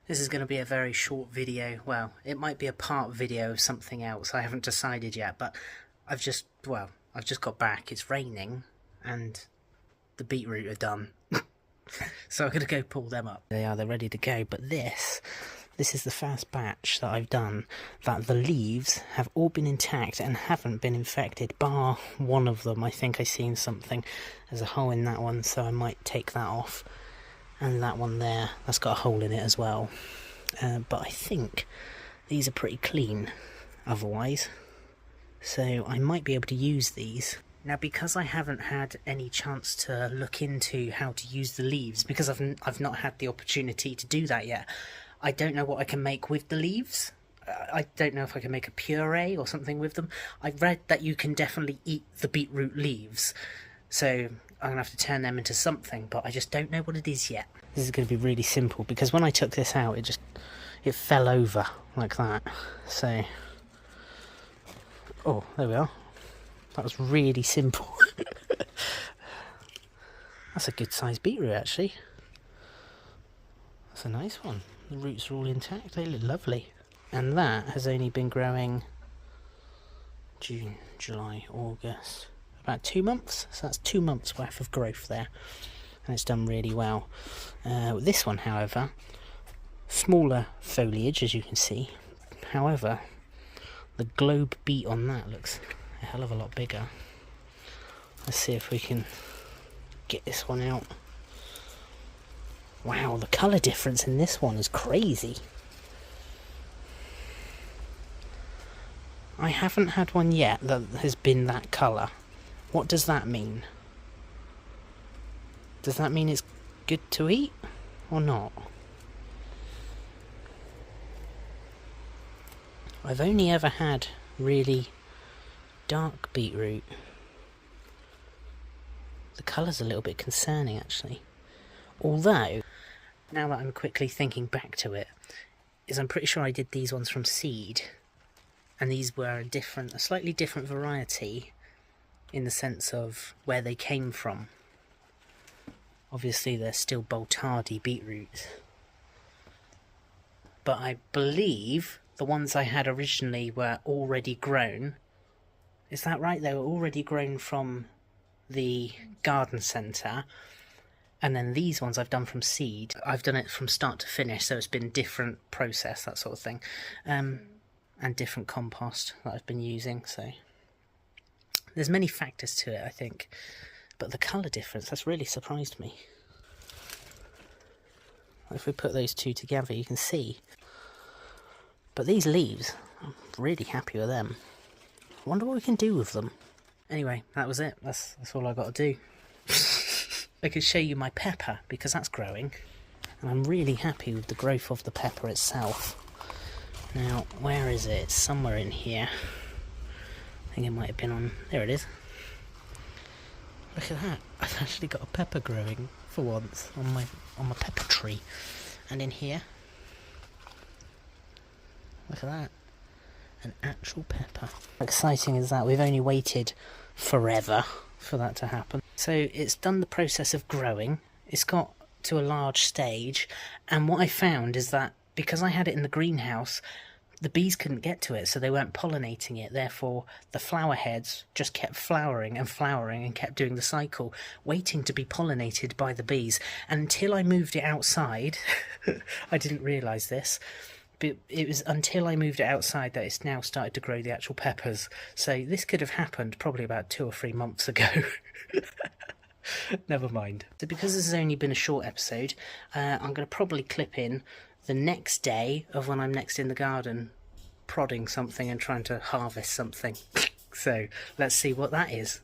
This is going to be a very short video. Well, it might be a part video of something else. I haven't decided yet, but I've just got back. It's raining and the beetroot are done. So I'm going to go pull them up. They're ready to go. But this is the first batch that I've done that the leaves have all been intact and haven't been infected, bar one of them. I think I've seen something. There's a hole in that one, so I might take that off. And that one there, that's got a hole in it as well. But I think these are pretty clean otherwise. So I might be able to use these. Now, because I haven't had any chance to look into how to use the leaves, because I've not had the opportunity to do that yet, I don't know what I can make with the leaves. I don't know if I can make a puree or something with them. I've read that you can definitely eat the beetroot leaves. So I'm going to have to turn them into something, but I just don't know what it is yet. This is going to be really simple, because when I took this out, it fell over like that. So, oh, there we are. That was really simple. That's a good sized beetroot, actually. That's a nice one. The roots are all intact, they look lovely. And that has only been growing June, July, August, about 2 months. So that's 2 months worth of growth there. And it's done really well. This one, however, smaller foliage, as you can see. However, the globe beet on that looks a hell of a lot bigger. Let's see if we can get this one out. Wow, the colour difference in this one is crazy. I haven't had one yet that has been that colour. What does that mean? Does that mean it's good to eat or not? I've only ever had really dark beetroot. The colour's a little bit concerning, actually. Although, now that I'm quickly thinking back to it, I'm pretty sure I did these ones from seed. And these were a slightly different variety in the sense of where they came from. Obviously they're still Boltardi beetroots. But I believe the ones I had originally were already grown. Is that right? They were already grown from the garden centre. And then these ones I've done from seed. I've done it from start to finish, so it's been different process, that sort of thing. And different compost that I've been using, so there's many factors to it, I think. But the colour difference, that's really surprised me. If we put those two together, you can see. But these leaves, I'm really happy with them. I wonder what we can do with them. Anyway, that was it. That's all I got to do. I could show you my pepper, because that's growing. And I'm really happy with the growth of the pepper itself. Now, where is it? It's somewhere in here. I think it might have been on... There it is. Look at that. I've actually got a pepper growing for once on my pepper tree. And in here, look at that. An actual pepper. How exciting is that? We've only waited forever for that to happen. So it's done the process of growing. It's got to a large stage. And what I found is that because I had it in the greenhouse, the bees couldn't get to it, so they weren't pollinating it. Therefore, the flower heads just kept flowering and kept doing the cycle, waiting to be pollinated by the bees. And until I moved it outside, I didn't realise this, but it was until I moved it outside that it's now started to grow the actual peppers. So this could have happened probably about 2 or 3 months ago. Never mind. So because this has only been a short episode, I'm going to probably clip in the next day of when I'm next in the garden prodding something and trying to harvest something. So let's see what that is.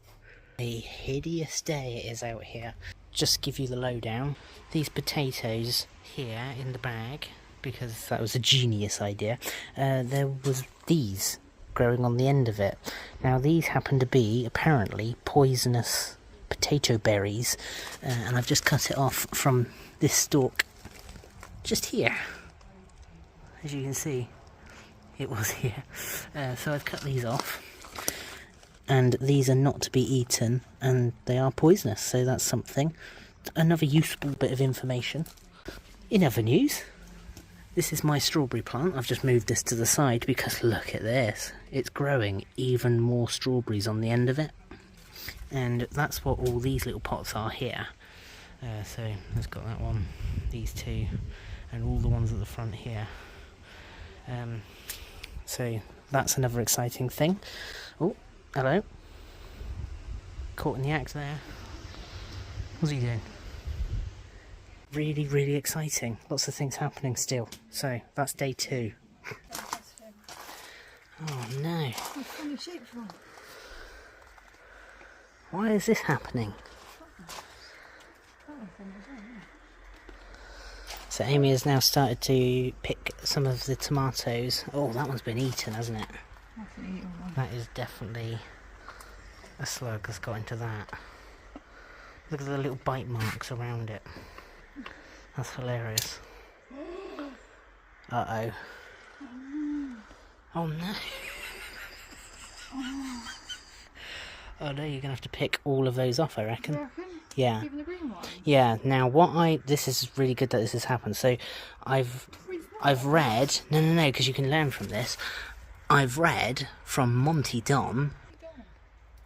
A hideous day it is out here. Just give you the lowdown. These potatoes here in the bag, because that was a genius idea, there was these growing on the end of it. Now these happen to be apparently poisonous potato berries, and I've just cut it off from this stalk just here. As you can see, it was here. So I've cut these off, and these are not to be eaten, and they are poisonous, so that's something. Another useful bit of information. In other news, This is my strawberry plant. I've just moved this to the side because look at this. It's growing even more strawberries on the end of it. And that's what all these little pots are here. So let's got that one, these two, and all the ones at the front here. So that's another exciting thing. Oh, hello. Caught in the act there. What's he doing? Really, really exciting. Lots of things happening still. So that's day 2. Oh no. Why is this happening? So Amy has now started to pick some of the tomatoes. Oh, that one's been eaten, hasn't it? That's an eaten one. That is definitely a slug that's got into that. Look at the little bite marks around it. That's hilarious. Uh-oh. Oh no. Oh no, you're going to have to pick all of those off, I reckon. Do you reckon? Yeah. Even the green ones? Yeah, now this is really good that this has happened. So I've read, no, because you can learn from this. I've read from Monty Don.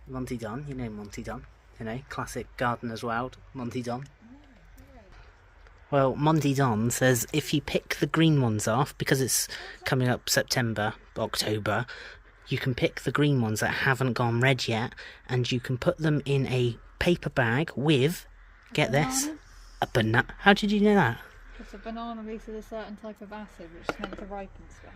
Monty Don, you know Monty Don. You know, classic Gardener's World, Monty Don. Well, Monty Don says if you pick the green ones off, because it's coming up September, October, you can pick the green ones that haven't gone red yet, and you can put them in a paper bag with, get this, a banana. How did you know that? Because a banana releases a certain type of acid which is meant to ripen stuff.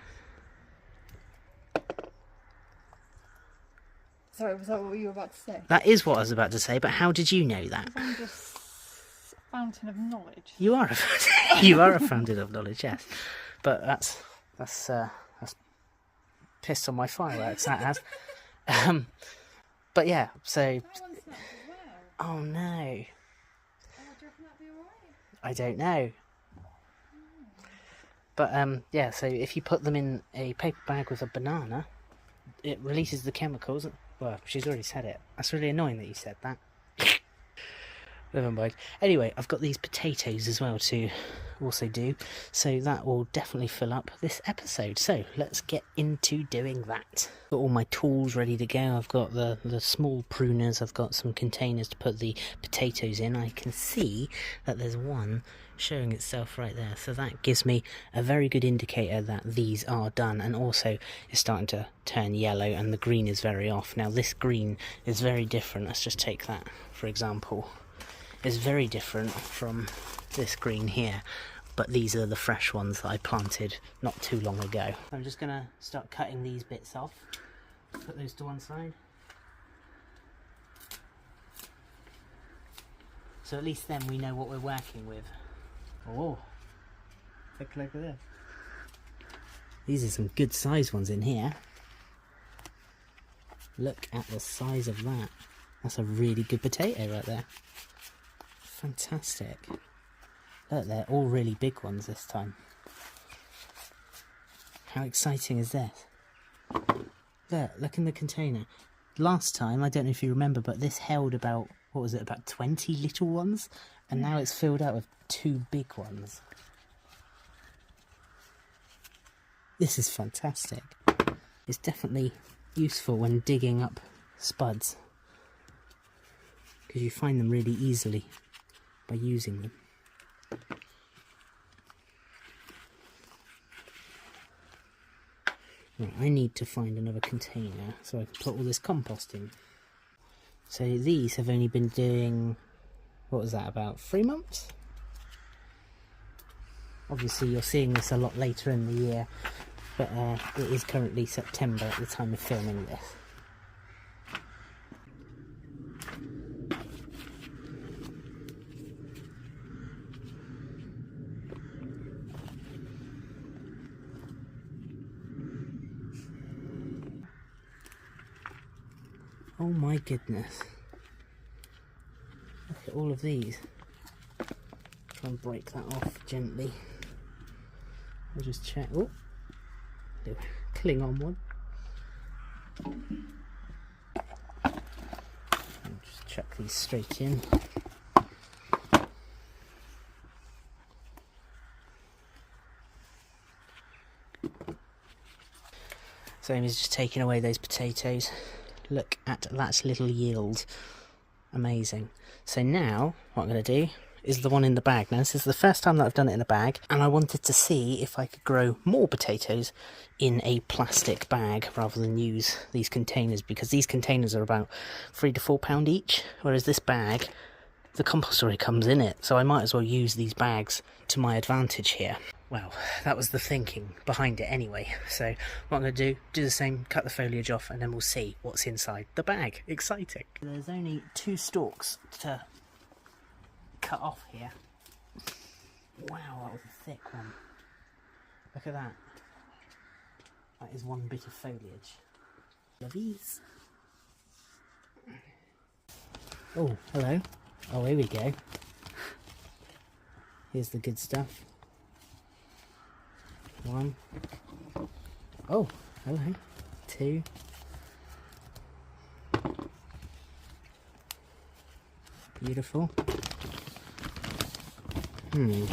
Sorry, was that what you were about to say? That is what I was about to say, but how did you know that? I'm just a fountain of knowledge. You are you are a fountain of knowledge, yes. But that's pissed on my fireworks, that has. But yeah, so. That one's not as well. Oh no. Oh, do you reckon that'd be alright? I don't know. But yeah, so if you put them in a paper bag with a banana, it releases the chemicals. Well, she's already said it. That's really annoying that you said that. Never mind. Anyway, I've got these potatoes as well to also do, so that will definitely fill up this episode. So let's get into doing that. Got all my tools ready to go. I've got the small pruners. I've got some containers to put the potatoes in. I can see that there's one showing itself right there, so that gives me a very good indicator that these are done, and also it's starting to turn yellow and the green is very off. Now this green is very different. Let's just take that for example. It's very different from this green here, but these are the fresh ones that I planted not too long ago. I'm just going to start cutting these bits off, put those to one side. So at least then we know what we're working with. Oh, take a look at this. These are some good sized ones in here. Look at the size of that. That's a really good potato right there. Fantastic. Look, they're all really big ones this time. How exciting is this? Look in the container. Last time, I don't know if you remember, but this held about, what was it, about 20 little ones? And now it's filled out with 2 big ones. This is fantastic. It's definitely useful when digging up spuds, because you find them really easily by using them. Right, I need to find another container so I can put all this compost in. So these have only been doing, what was that, about 3 months? Obviously you're seeing this a lot later in the year, but it is currently September at the time of filming this. Oh my goodness. Look at all of these. Try and break that off gently. I'll just check. Oh, little cling on one. I'll just chuck these straight in. So Amy's just taking away those potatoes. Look at that little yield. Amazing. So now, what I'm going to do is the one in the bag. Now, this is the first time that I've done it in a bag, and I wanted to see if I could grow more potatoes in a plastic bag rather than use these containers, because these containers are about £3 to £4 each, whereas this bag, the compost already comes in it, so I might as well use these bags to my advantage here. Well, that was the thinking behind it anyway. So what I'm going to do the same, cut the foliage off, and then we'll see what's inside the bag. Exciting. There's only 2 stalks to cut off here. Wow, that was a thick one. Look at that. That is one bit of foliage. Lovies. Oh, hello. Oh, here we go. Here's the good stuff. 1. Oh, hello. 2. Beautiful. There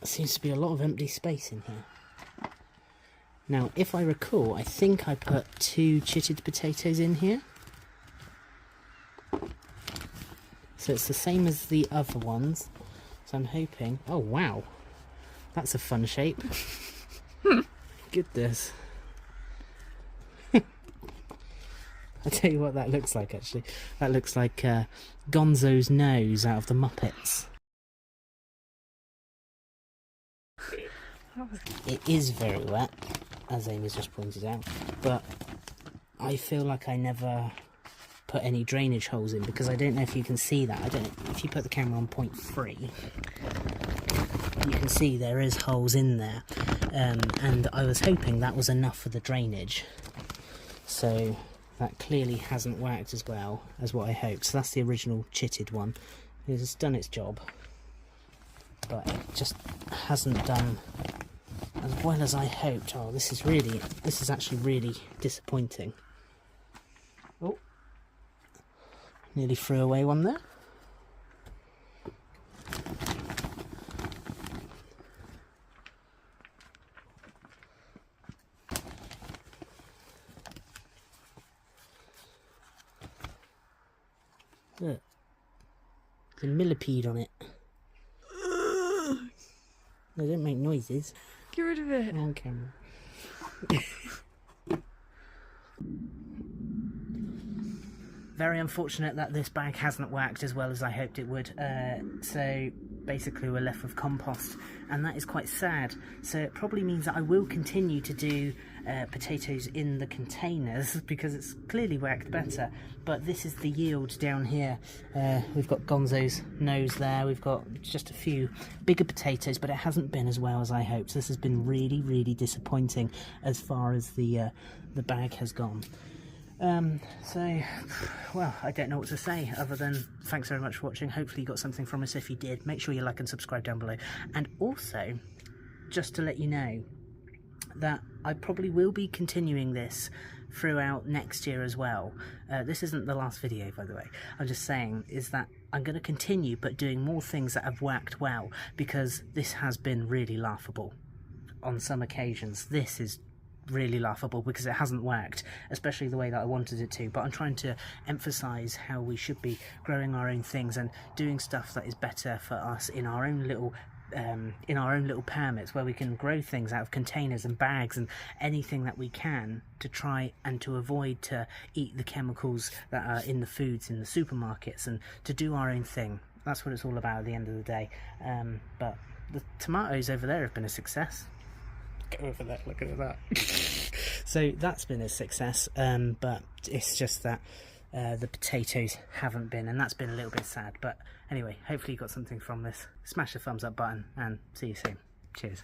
seems to be a lot of empty space in here. Now, if I recall, I think I put 2 chitted potatoes in here. So it's the same as the other ones. So I'm hoping... Oh, wow. That's a fun shape. Goodness. I'll tell you what that looks like, actually. That looks like Gonzo's nose out of the Muppets. It is very wet, as Amy's just pointed out, but I feel like I never put any drainage holes in, because I don't know if you can see that. I don't know if you put the camera on 0.3, you can see there is holes in there, and I was hoping that was enough for the drainage. So that clearly hasn't worked as well as what I hoped. So that's the original chitted one. It's done its job, but it just hasn't done as well as I hoped. Oh, this is actually really disappointing. Oh, nearly threw away one there. Look, there's a millipede on it. They don't make noises. Get rid of it. On camera. Very unfortunate that this bag hasn't worked as well as I hoped it would. So basically we're left with compost, and that is quite sad. So it probably means that I will continue to do potatoes in the containers, because it's clearly worked better. But this is the yield down here. We've got Gonzo's nose there. We've got just a few bigger potatoes, but it hasn't been as well as I hoped. So this has been really, really disappointing as far as the bag has gone. So, well, I don't know what to say other than thanks very much for watching. Hopefully you got something from us. If you did, make sure you like and subscribe down below. And also, just to let you know that I probably will be continuing this throughout next year as well. This isn't the last video, by the way. I'm just saying is that I'm going to continue, but doing more things that have worked well, because this has been really laughable on some occasions. This is really laughable because it hasn't worked, especially the way that I wanted it to. But I'm trying to emphasize how we should be growing our own things and doing stuff that is better for us in our own little permits, where we can grow things out of containers and bags and anything that we can, to try and to avoid to eat the chemicals that are in the foods in the supermarkets, and to do our own thing. That's what it's all about at the end of the day. But the tomatoes over there have been a success. Go over there, look at that. So that's been a success, but it's just that the potatoes haven't been, and that's been a little bit sad. But anyway, hopefully you got something from this. Smash the thumbs up button and see you soon. Cheers.